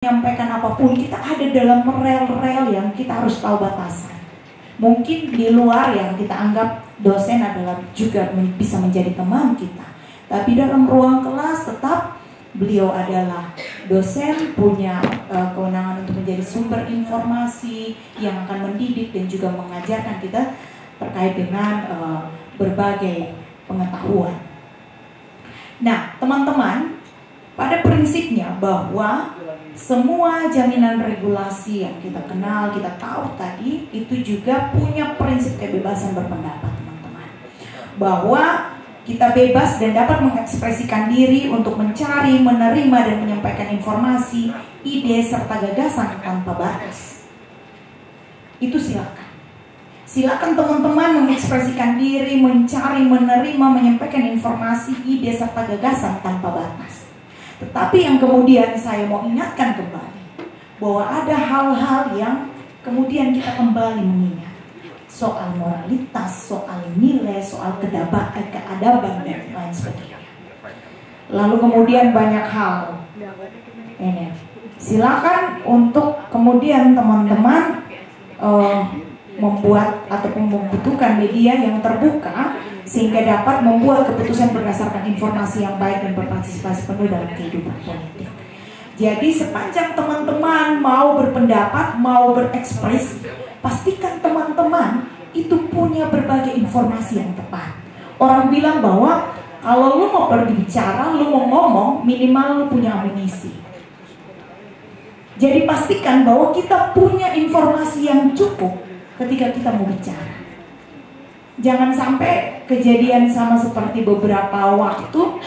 menyampaikan apapun, kita ada dalam rel-rel yang kita harus tahu batasan. Mungkin di luar yang kita anggap dosen adalah juga bisa menjadi teman kita, tapi dalam ruang kelas tetap beliau adalah dosen, punya kewenangan untuk menjadi sumber informasi yang akan mendidik dan juga mengajarkan kita terkait dengan berbagai pengetahuan. Nah, teman-teman, pada prinsipnya bahwa semua jaminan regulasi yang kita kenal, kita tahu tadi, itu juga punya prinsip kebebasan berpendapat, teman-teman. Bahwa kita bebas dan dapat mengekspresikan diri untuk mencari, menerima, dan menyampaikan informasi, ide, serta gagasan tanpa batas. Itu silakan. Silakan teman-teman mengekspresikan diri, mencari, menerima, menyampaikan informasi, ide, serta gagasan tanpa batas. Tetapi yang kemudian saya mau ingatkan kembali, bahwa ada hal-hal yang kemudian kita kembali mengingat. Soal moralitas, soal nilai, soal keadaban, dan lain sebagainya. Lalu kemudian banyak hal. Ini, silakan untuk kemudian teman-teman membuat ataupun membutuhkan media yang terbuka sehingga dapat membuat keputusan berdasarkan informasi yang baik dan berpartisipasi penuh dalam kehidupan politik. Jadi sepanjang teman-teman mau berpendapat, mau berekspresi, pastikan teman-teman itu punya berbagai informasi yang tepat. Orang bilang bahwa kalau lu mau berbicara, lu mau ngomong, minimal lu punya amunisi. Jadi pastikan bahwa kita punya informasi yang cukup ketika kita mau bicara. Jangan sampai kejadian sama seperti beberapa waktu.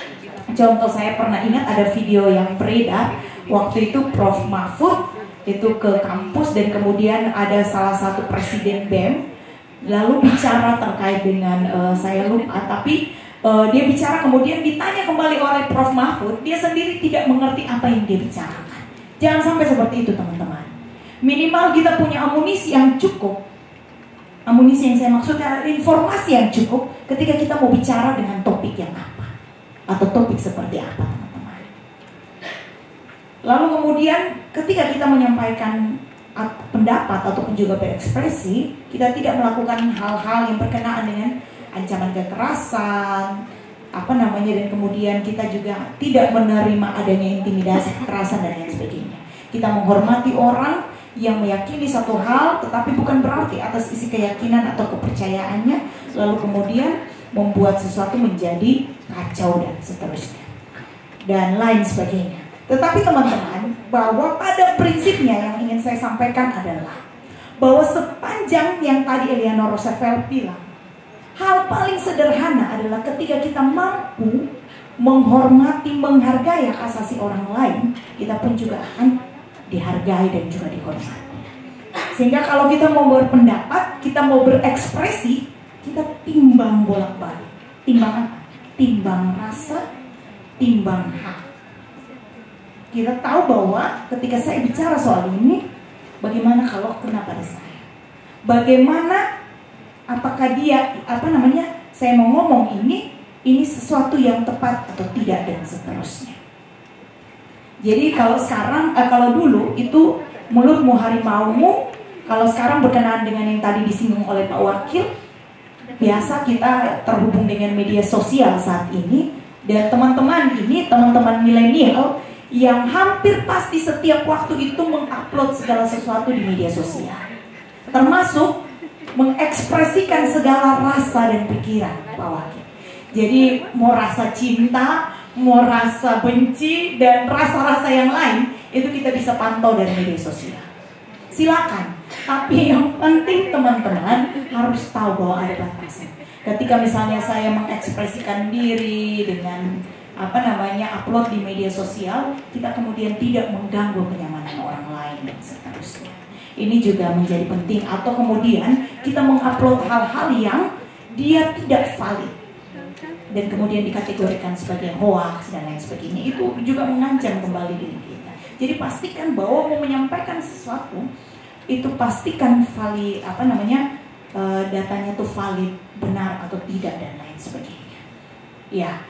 Contoh, saya pernah ingat ada video yang beredar. Waktu itu Prof. Mahfud itu ke kampus dan kemudian ada salah satu presiden BEM lalu bicara terkait dengan saya lupa, tapi dia bicara kemudian ditanya kembali oleh Prof. Mahfud, dia sendiri tidak mengerti apa yang dia bicarakan. Jangan sampai seperti itu, teman-teman. Minimal kita punya amunisi yang cukup. Amunisi yang saya maksudkan adalah informasi yang cukup ketika kita mau bicara dengan topik yang apa atau topik seperti apa, teman-teman. Lalu kemudian ketika kita menyampaikan pendapat ataupun juga berekspresi, kita tidak melakukan hal-hal yang berkenaan dengan ancaman kekerasan, dan kemudian kita juga tidak menerima adanya intimidasi, kekerasan dan lain sebagainya. Kita menghormati orang yang meyakini satu hal, tetapi bukan berarti atas isi keyakinan atau kepercayaannya lalu kemudian membuat sesuatu menjadi kacau dan seterusnya dan lain sebagainya. Tetapi teman-teman, bahwa pada prinsipnya yang ingin saya sampaikan adalah bahwa sepanjang yang tadi Eleanor Roosevelt bilang, hal paling sederhana adalah ketika kita mampu menghormati, menghargai hak asasi orang lain, kita pun juga akan dihargai dan juga dihormati. Sehingga kalau kita mau berpendapat, kita mau berekspresi, kita timbang bolak-balik. Timbang apa? Timbang rasa, timbang hak. Kita tahu bahwa ketika saya bicara soal ini, bagaimana kalau kena pada saya? Bagaimana, apakah dia, saya mau ngomong ini sesuatu yang tepat atau tidak dan seterusnya. Jadi kalau dulu itu mulutmu harimaumu, kalau sekarang berkenaan dengan yang tadi disinggung oleh Pak Wakil, biasa kita terhubung dengan media sosial saat ini, dan teman-teman milenial yang hampir pasti setiap waktu itu mengupload segala sesuatu di media sosial, termasuk mengekspresikan segala rasa dan pikiran, Pak Wakil. Jadi mau rasa cinta, mau rasa benci, dan rasa-rasa yang lain itu kita bisa pantau dari media sosial. Silakan, tapi yang penting teman-teman harus tahu bahwa ada batasan. Ketika misalnya saya mengekspresikan diri dengan upload di media sosial, kita kemudian tidak mengganggu kenyamanan orang lain dan seterusnya. Ini juga menjadi penting. Atau kemudian kita mengupload hal-hal yang dia tidak valid dan kemudian dikategorikan sebagai hoax dan lain sebagainya, itu juga mengancam kembali diri kita. Jadi pastikan bahwa mau menyampaikan sesuatu itu pastikan valid, datanya itu valid, benar atau tidak dan lain sebagainya. Ya,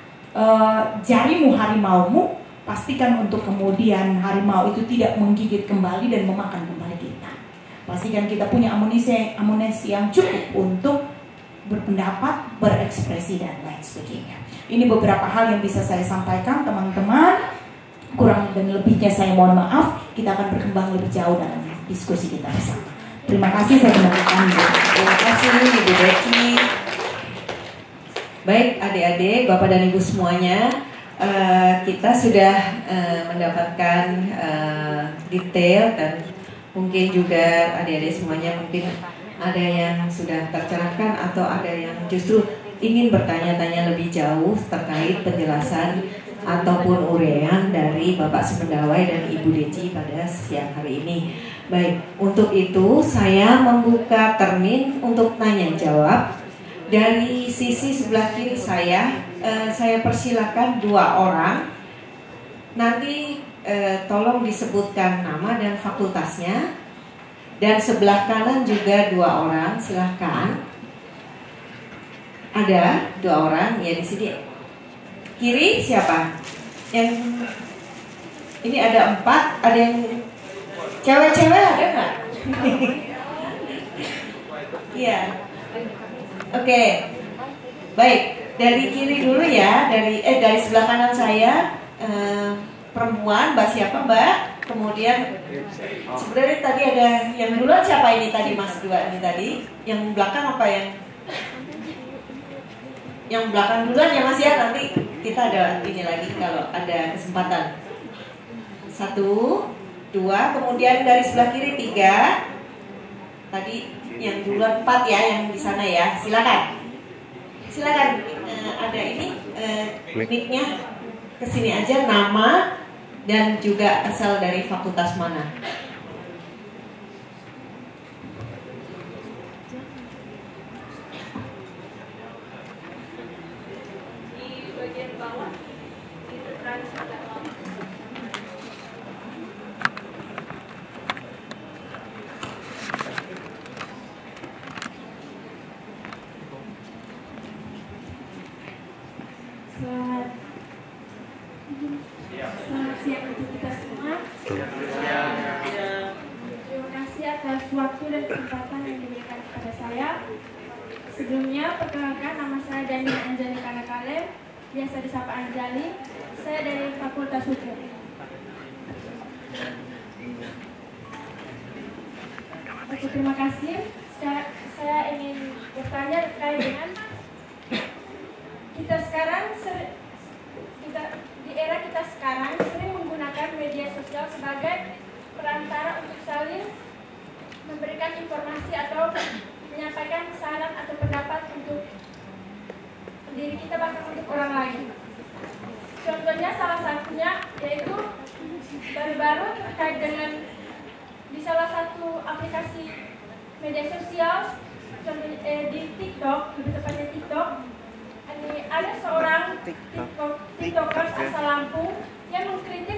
jarimu harimaumu, pastikan untuk kemudian harimau itu tidak menggigit kembali dan memakan kembali kita. Pastikan kita punya amunisi yang cukup untuk berpendapat, berekspresi, dan lain sebagainya. Ini beberapa hal yang bisa saya sampaikan, teman-teman. Kurang dan lebihnya saya mohon maaf. Kita akan berkembang lebih jauh dalam diskusi kita bersama. Terima kasih, saya kembalikan. Terima kasih Ibu Becky. Baik adik-adik, Bapak dan Ibu semuanya, kita sudah mendapatkan detail dan mungkin juga adik-adik semuanya mungkin ada yang sudah tercerahkan atau ada yang justru ingin bertanya-tanya lebih jauh terkait penjelasan ataupun uraian dari Bapak Sumendawai dan Ibu Deci pada siang hari ini. Baik, untuk itu saya membuka termin untuk tanya jawab. Dari sisi sebelah kiri saya persilakan 2 orang. Nanti tolong disebutkan nama dan fakultasnya. Dan sebelah kanan juga 2 orang, silahkan. Ada 2 orang ya di sini. Kiri siapa? Yang ini ada 4, ada yang cewek-cewek ada nggak? Iya. Oke. Baik, dari kiri dulu ya, dari sebelah kanan saya perempuan, Mbak siapa Mbak? Kemudian sebenarnya tadi ada yang duluan siapa ini tadi Mas 2 ini tadi? Yang belakang apa yang belakang duluan ya Mas ya, nanti kita ada ini lagi kalau ada kesempatan. 1, 2, kemudian dari sebelah kiri 3. Tadi yang duluan 4 ya, yang di sana ya. Silakan. Silakan ada ini mic-nya kesini aja, nama dan juga asal dari fakultas mana. Selamat siang untuk kita semua. Terima kasih atas waktu dan kesempatan yang diberikan kepada saya. Sebelumnya, perkenalkan nama saya Dani Anjali Kanakale, biasa disapa Anjali. Saya dari Fakultas Hukum. Oke, terima kasih. Saya ingin bertanya terkait dengan kita sekarang di era kita sekarang sering menggunakan media sosial sebagai perantara untuk saling memberikan informasi atau menyampaikan saran atau pendapat untuk diri kita bahkan untuk orang lain. Contohnya salah satunya yaitu baru-baru terkait dengan di salah satu aplikasi media sosial, contohnya di TikTok, lebih tepatnya TikTok. Ada seorang tiktokers asal Lampung yang mengkritik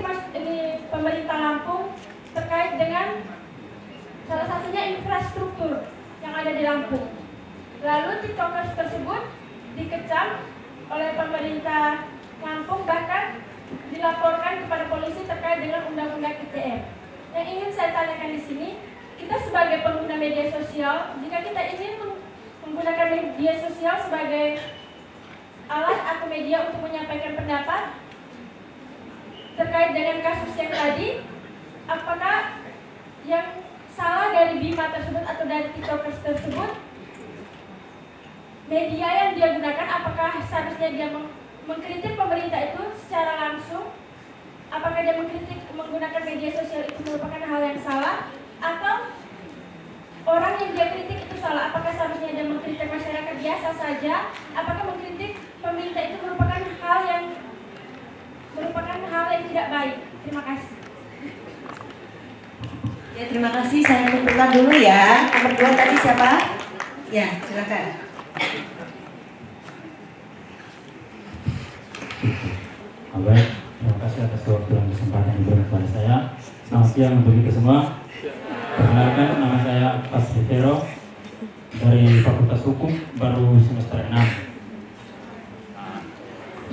pemerintah Lampung terkait dengan salah satunya infrastruktur yang ada di Lampung. Lalu tiktokers tersebut dikecam oleh pemerintah Lampung, bahkan dilaporkan kepada polisi terkait dengan undang-undang ITE. Yang ingin saya tanyakan di sini, kita sebagai pengguna media sosial, jika kita ingin menggunakan media sosial sebagai alat atau media untuk menyampaikan pendapat terkait dengan kasus yang tadi, apakah yang salah dari Bima tersebut atau dari tiktokers tersebut, media yang dia gunakan, apakah seharusnya dia mengkritik pemerintah itu secara langsung, apakah dia menggunakan media sosial itu merupakan hal yang salah, atau orang yang dia kritik itu salah, apakah seharusnya dia mengkritik masyarakat biasa saja, apakah mengkritik pemerintah itu merupakan hal yang tidak baik. Terima kasih. Ya, terima kasih. Saya kumpulkan dulu ya. Nomor 2 tadi siapa? Ya, silakan. Baik, terima kasih atas waktu dan kesempatan yang diberikan kepada saya. Selamat siang untuk kita semua. Perkenalkan, nama saya Pas Rivero dari Fakultas Hukum, baru semester 6.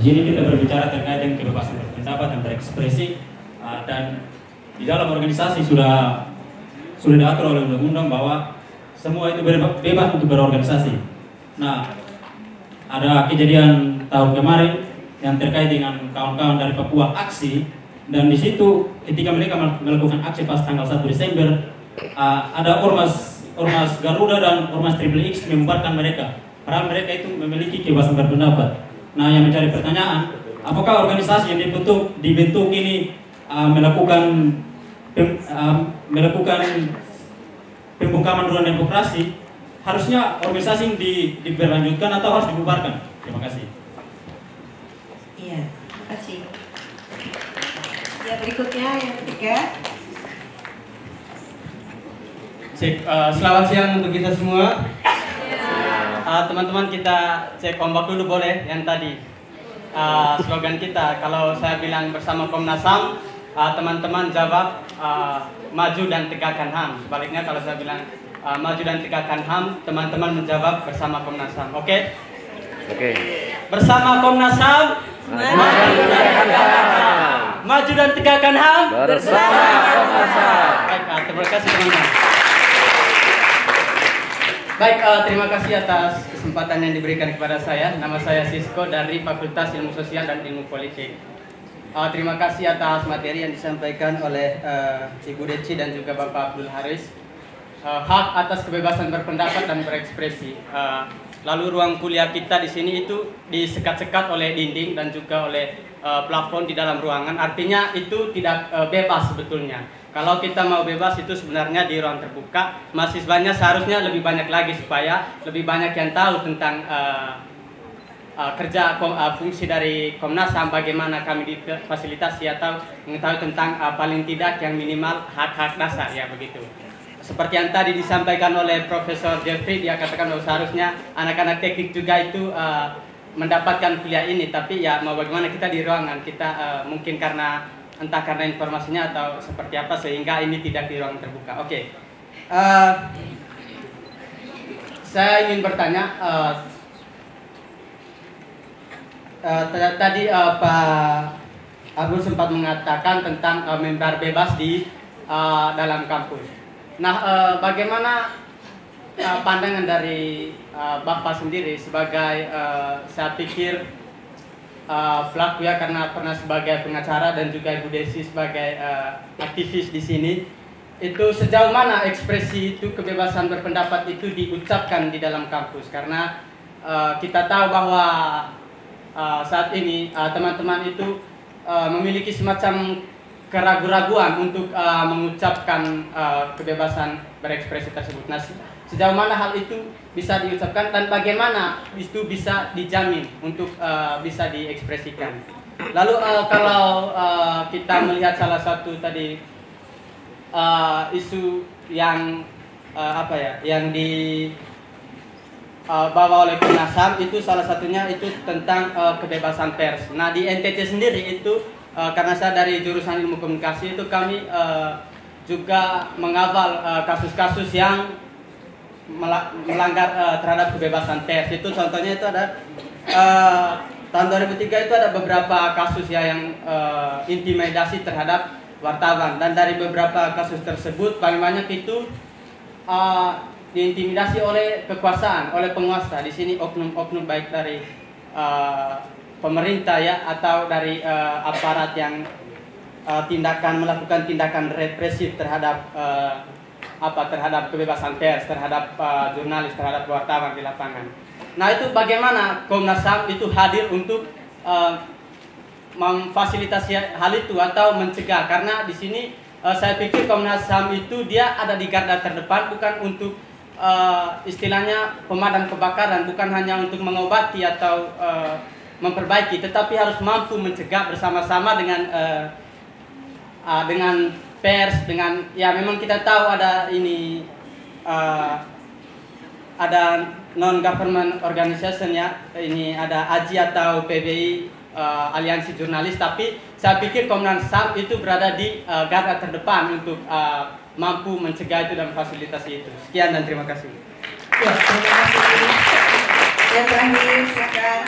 Di sini kita berbicara terkait dengan kebebasan berpendapat dan berekspresi, dan di dalam organisasi sudah diatur oleh undang-undang bahwa semua itu bebas untuk berorganisasi. Nah, ada kejadian tahun kemarin yang terkait dengan kawan-kawan dari Papua aksi, dan di situ ketika mereka melakukan aksi pas tanggal 1 Desember, ada ormas Garuda dan ormas Triple X membubarkan mereka, padahal mereka itu memiliki kebebasan berpendapat. Nah, yang mencari pertanyaan, apakah organisasi yang dibentuk ini melakukan pembungkaman ruang demokrasi? Harusnya organisasi diberlanjutkan atau harus dibubarkan? Terima kasih. Iya, terima kasih. Ya, berikutnya yang ketiga. Selamat siang untuk kita semua. Teman-teman, kita cek ombak dulu boleh yang tadi. Slogan kita, kalau saya bilang bersama Komnas HAM, teman-teman jawab maju dan tegakkan HAM. Sebaliknya kalau saya bilang maju dan tegakkan HAM, teman-teman menjawab bersama Komnas HAM. Oke? Oke. Bersama Komnas HAM, maju dan tegakkan HAM. Bersama Komnas HAM. Baik, terima kasih teman-teman. Baik, terima kasih atas kesempatan yang diberikan kepada saya. Nama saya Sisko dari Fakultas Ilmu Sosial dan Ilmu Politik. Terima kasih atas materi yang disampaikan oleh Ibu Deci dan juga Bapak Abdul Haris. Hak atas kebebasan berpendapat dan berekspresi. Lalu ruang kuliah kita di sini itu disekat-sekat oleh dinding dan juga oleh plafon di dalam ruangan. Artinya itu tidak bebas sebetulnya. Kalau kita mau bebas itu sebenarnya di ruang terbuka, mahasiswanya seharusnya lebih banyak lagi supaya lebih banyak yang tahu tentang kerja fungsi dari Komnas HAM, bagaimana kami difasilitasi atau mengetahui tentang paling tidak yang minimal hak-hak dasar, ya begitu. Seperti yang tadi disampaikan oleh Profesor Jeffrey, dia katakan bahwa seharusnya anak-anak teknik juga itu mendapatkan kuliah ini, tapi ya mau bagaimana kita di ruangan kita mungkin entah karena informasinya atau seperti apa sehingga ini tidak di ruang terbuka. Oke. Saya ingin bertanya, tadi Pak Abdul sempat mengatakan tentang mimbar bebas di dalam kampus. Nah, bagaimana pandangan dari Bapak sendiri sebagai saya pikir pelaku ya, karena pernah sebagai pengacara dan juga Ibu Desi sebagai aktivis di sini, itu sejauh mana ekspresi itu, kebebasan berpendapat itu diucapkan di dalam kampus? Karena kita tahu bahwa saat ini teman-teman itu memiliki semacam keraguan-raguan untuk mengucapkan kebebasan berekspresi tersebut. Nah, sejauh mana hal itu bisa diucapkan dan bagaimana itu bisa dijamin untuk bisa diekspresikan? Lalu kalau kita melihat salah satu tadi isu yang yang dibawa oleh Komnas HAM, itu salah satunya itu tentang kebebasan pers. Nah, di NTT sendiri itu karena saya dari jurusan ilmu komunikasi, itu kami juga mengawal kasus-kasus yang melanggar terhadap kebebasan pers. Itu contohnya itu ada tahun 2003 itu ada beberapa kasus ya yang intimidasi terhadap wartawan, dan dari beberapa kasus tersebut paling banyak itu diintimidasi oleh kekuasaan, oleh penguasa. Di sini oknum-oknum baik dari pemerintah ya atau dari aparat yang melakukan tindakan represif terhadap terhadap kebebasan pers, terhadap jurnalis, terhadap wartawan di lapangan. Nah, itu bagaimana Komnas HAM itu hadir untuk memfasilitasi hal itu atau mencegah? Karena di sini saya pikir Komnas HAM itu dia ada di garda terdepan, bukan untuk istilahnya pemadam kebakaran, bukan hanya untuk mengobati atau memperbaiki, tetapi harus mampu mencegah bersama-sama dengan pers, dengan ya memang kita tahu ada ini ada non government organization ya, ini ada AJI atau PBI, aliansi jurnalis, tapi saya pikir Komnas HAM itu berada di garda terdepan untuk mampu mencegah itu dan fasilitasi itu. Sekian dan terima kasih. Ya, terima kasih. Yang terakhir silakan.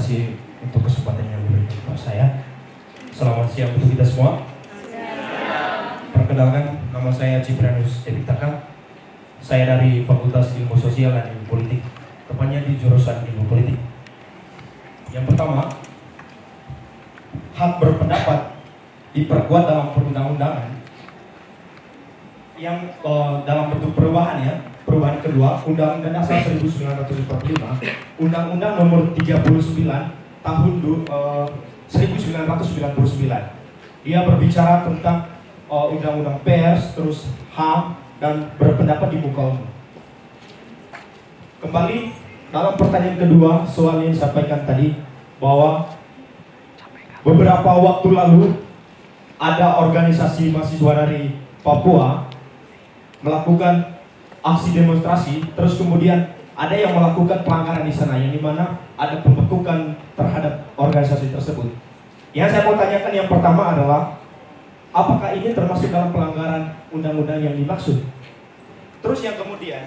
kasih untuk kesempatan yang diberikan kepada saya. Selamat siang untuk kita semua. Perkenalkan, nama saya Ciprianus Epitaka. Saya dari Fakultas Ilmu Sosial dan Ilmu Politik, tepatnya di jurusan Ilmu Politik. Yang pertama, hak berpendapat diperkuat dalam perundang-undangan yang dalam bentuk perubahan ya. Perubahan kedua, Undang-Undang Dasar 1945, Undang-Undang Nomor 39 Tahun 1999. Dia berbicara tentang Undang-Undang Pers, terus HAM, dan berpendapat di muka umum. Kembali dalam pertanyaan kedua, soal yang disampaikan tadi bahwa beberapa waktu lalu ada organisasi mahasiswa dari Papua melakukan aksi demonstrasi, terus kemudian ada yang melakukan pelanggaran di sana, yang dimana ada pembekukan terhadap organisasi tersebut. Yang saya mau tanyakan yang pertama adalah, apakah ini termasuk dalam pelanggaran undang-undang yang dimaksud? Terus yang kemudian,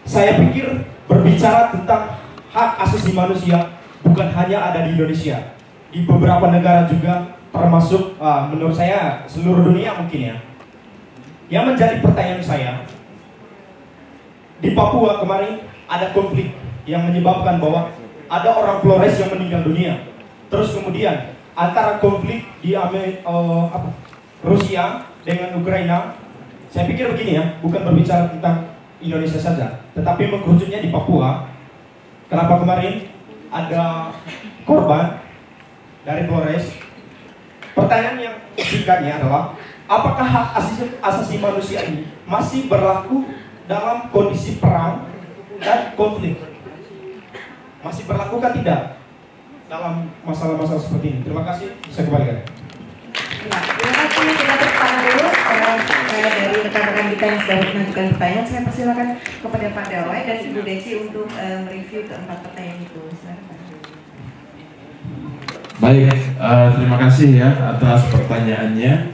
saya pikir berbicara tentang hak asasi manusia bukan hanya ada di Indonesia, di beberapa negara juga, termasuk menurut saya seluruh dunia mungkin ya. Yang menjadi pertanyaan saya, di Papua kemarin ada konflik yang menyebabkan bahwa ada orang Flores yang meninggal dunia. Terus kemudian antara konflik di Rusia dengan Ukraina, saya pikir begini ya, bukan berbicara tentang Indonesia saja, tetapi mengkerucutnya di Papua. Kenapa kemarin ada korban dari Flores? Pertanyaan yang singkatnya adalah, apakah hak asasi manusia ini masih berlaku dalam kondisi perang dan konflik? Masih berlakukah tidak dalam masalah-masalah seperti ini? Terima kasih, saya kembalikan. Ya, terima kasih. Kita tepuk tangan dulu dari rekan-rekan kita yang sudah mengajukan pertanyaan. Saya persilakan kepada Pak Dawai dan Ibu Desi untuk mereview keempat pertanyaan itu. Silakan. Baik, terima kasih ya atas pertanyaannya.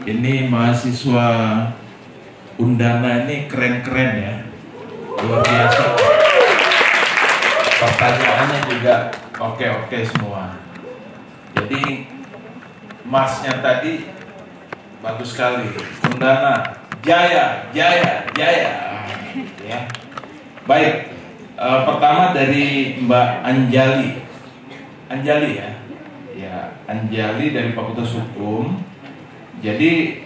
Ini mahasiswa Undana ini keren-keren ya, luar biasa. Pertanyaannya juga oke-oke semua. Jadi masnya tadi bagus sekali. Undana, jaya, jaya, jaya. Ya. Baik, pertama dari Mbak Anjali ya. Ya, Anjali dari Fakultas Hukum. Jadi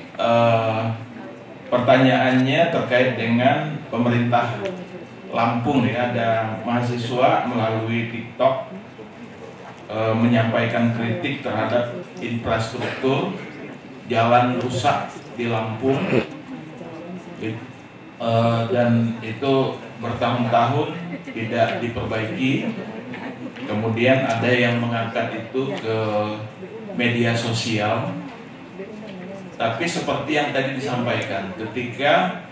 pertanyaannya terkait dengan pemerintah Lampung ya, ada mahasiswa melalui TikTok menyampaikan kritik terhadap infrastruktur jalan rusak di Lampung dan itu bertahun-tahun tidak diperbaiki. Kemudian ada yang mengangkat itu ke media sosial. Tapi seperti yang tadi disampaikan, ketika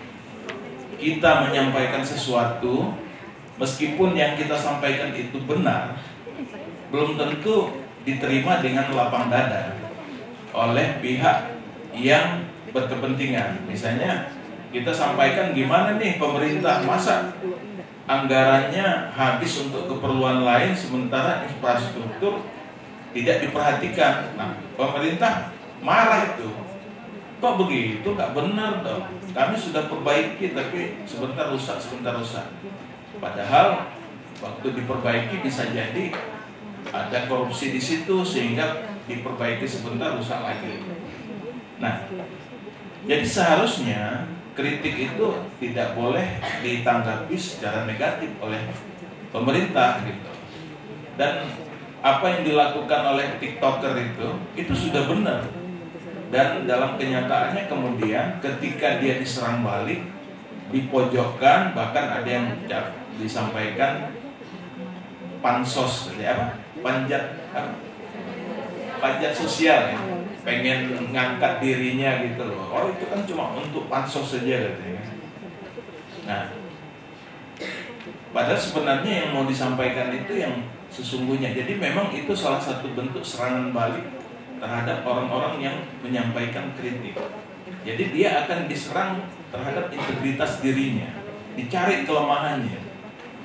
kita menyampaikan sesuatu, meskipun yang kita sampaikan itu benar, belum tentu diterima dengan lapang dada oleh pihak yang berkepentingan. Misalnya kita sampaikan gimana nih pemerintah, masa anggarannya habis untuk keperluan lain sementara infrastruktur tidak diperhatikan. Nah, pemerintah marah itu. Kok begitu? Nggak benar dong. Kami sudah perbaiki tapi sebentar rusak. Padahal waktu diperbaiki bisa jadi ada korupsi di situ sehingga diperbaiki sebentar rusak lagi. Nah, jadi seharusnya kritik itu tidak boleh ditanggapi secara negatif oleh pemerintah gitu. Dan apa yang dilakukan oleh TikToker itu sudah benar. Dan dalam kenyataannya kemudian ketika dia diserang balik, dipojokkan, bahkan ada yang disampaikan pansos, panjat sosial ya, pengen ngangkat dirinya gitu loh. Oh itu kan cuma untuk pansos saja katanya. Nah, padahal sebenarnya yang mau disampaikan itu yang sesungguhnya. Jadi memang itu salah satu bentuk serangan balik terhadap orang-orang yang menyampaikan kritik. Jadi dia akan diserang terhadap integritas dirinya, dicari kelemahannya.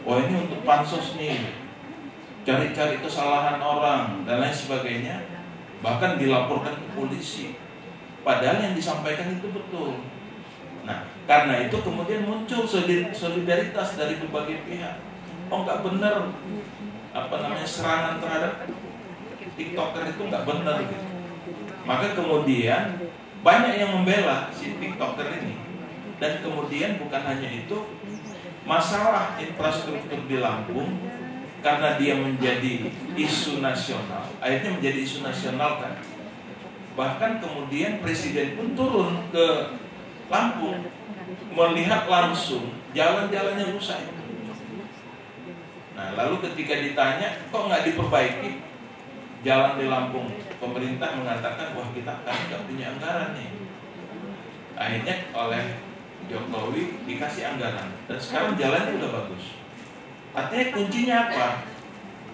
Wah ini untuk pansos nih, cari-cari kesalahan orang dan lain sebagainya, bahkan dilaporkan ke polisi. Padahal yang disampaikan itu betul. Nah, karena itu kemudian muncul solidaritas dari berbagai pihak. Oh, nggak benar, serangan terhadap TikToker itu nggak benar gitu. Maka kemudian banyak yang membela si TikToker ini. Dan kemudian bukan hanya itu, masalah infrastruktur di Lampung karena dia menjadi isu nasional, akhirnya menjadi isu nasional kan. Bahkan kemudian presiden pun turun ke Lampung melihat langsung jalan-jalannya rusak. Nah, lalu ketika ditanya kok nggak diperbaiki jalan di Lampung, pemerintah mengatakan wah kita kan nggak punya anggaran nih. Akhirnya oleh Jokowi dikasih anggaran dan sekarang jalannya udah bagus. Artinya kuncinya apa?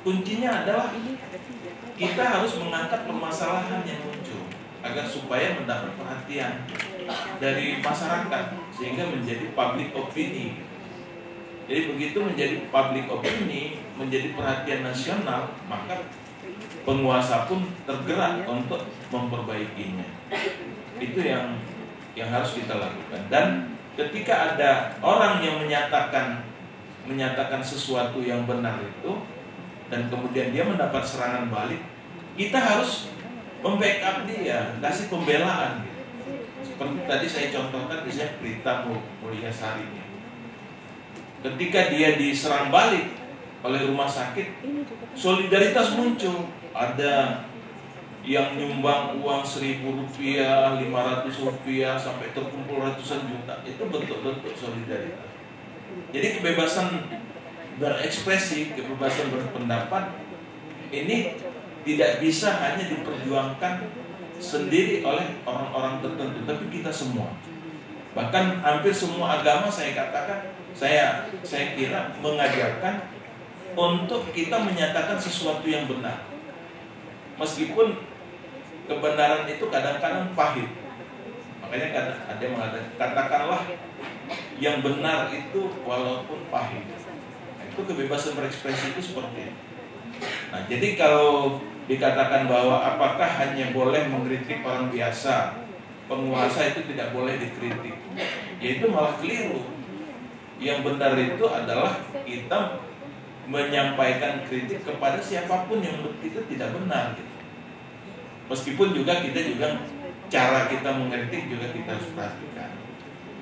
Kuncinya adalah kita harus mengangkat permasalahan yang muncul agar supaya mendapat perhatian dari masyarakat sehingga menjadi public opini. Jadi begitu menjadi public opini, menjadi perhatian nasional, maka penguasa pun tergerak untuk memperbaikinya. Itu yang harus kita lakukan. Dan ketika ada orang yang menyatakan sesuatu yang benar itu dan kemudian dia mendapat serangan balik, kita harus membackup dia, kasih pembelaan gitu. Seperti tadi saya contohkan misalnya Prita Mulyasari. Ketika dia diserang balik oleh rumah sakit, solidaritas muncul. Ada yang nyumbang uang Rp1.000, Rp500 sampai terkumpul ratusan juta. Itu bentuk-bentuk solidaritas. Jadi kebebasan berekspresi, kebebasan berpendapat ini tidak bisa hanya diperjuangkan sendiri oleh orang-orang tertentu, tapi kita semua. Bahkan hampir semua agama saya katakan, saya kira mengajarkan untuk kita menyatakan sesuatu yang benar. Meskipun kebenaran itu kadang-kadang pahit. Makanya ada yang mengatakan, katakanlah yang benar itu walaupun pahit. Nah, itu kebebasan berekspresi itu seperti itu. Nah, jadi kalau dikatakan bahwa apakah hanya boleh mengkritik orang biasa, penguasa itu tidak boleh dikritik, yaitu malah keliru. Yang benar itu adalah kita menyampaikan kritik kepada siapapun yang menurut kita tidak benar gitu. Meskipun juga cara kita mengkritik juga kita harus perhatikan.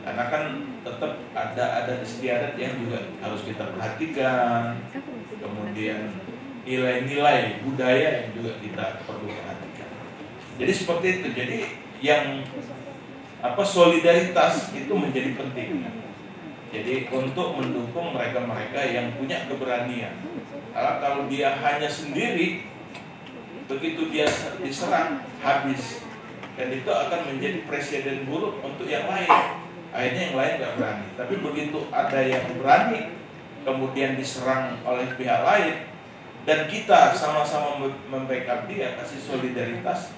Karena kan tetap ada istiadat yang juga harus kita perhatikan. Kemudian nilai-nilai budaya yang juga kita perlu perhatikan. Jadi seperti itu. Jadi yang solidaritas itu menjadi penting. Jadi untuk mendukung mereka-mereka yang punya keberanian. Kalau dia hanya sendiri, begitu dia diserang habis, dan itu akan menjadi presiden buruk untuk yang lain. Akhirnya yang lain nggak berani. Tapi begitu ada yang berani, kemudian diserang oleh pihak lain, dan kita sama-sama membackup dia, kasih solidaritas,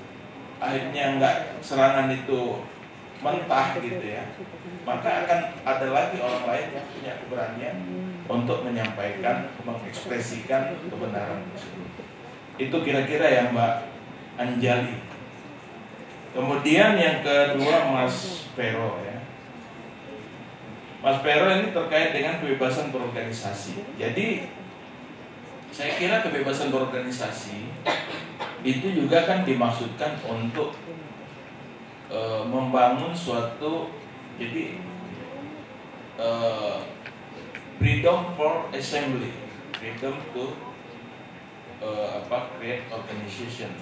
akhirnya nggak serangan itu mentah gitu ya, maka akan ada lagi orang lain yang punya keberanian untuk menyampaikan, mengekspresikan kebenaran tersebut. Itu kira-kira ya Mbak Anjali. Kemudian yang kedua Mas Vero ya. Mas Vero ini terkait dengan kebebasan berorganisasi. Jadi saya kira kebebasan berorganisasi itu juga kan dimaksudkan untuk membangun suatu, jadi freedom for assembly, freedom to create organization.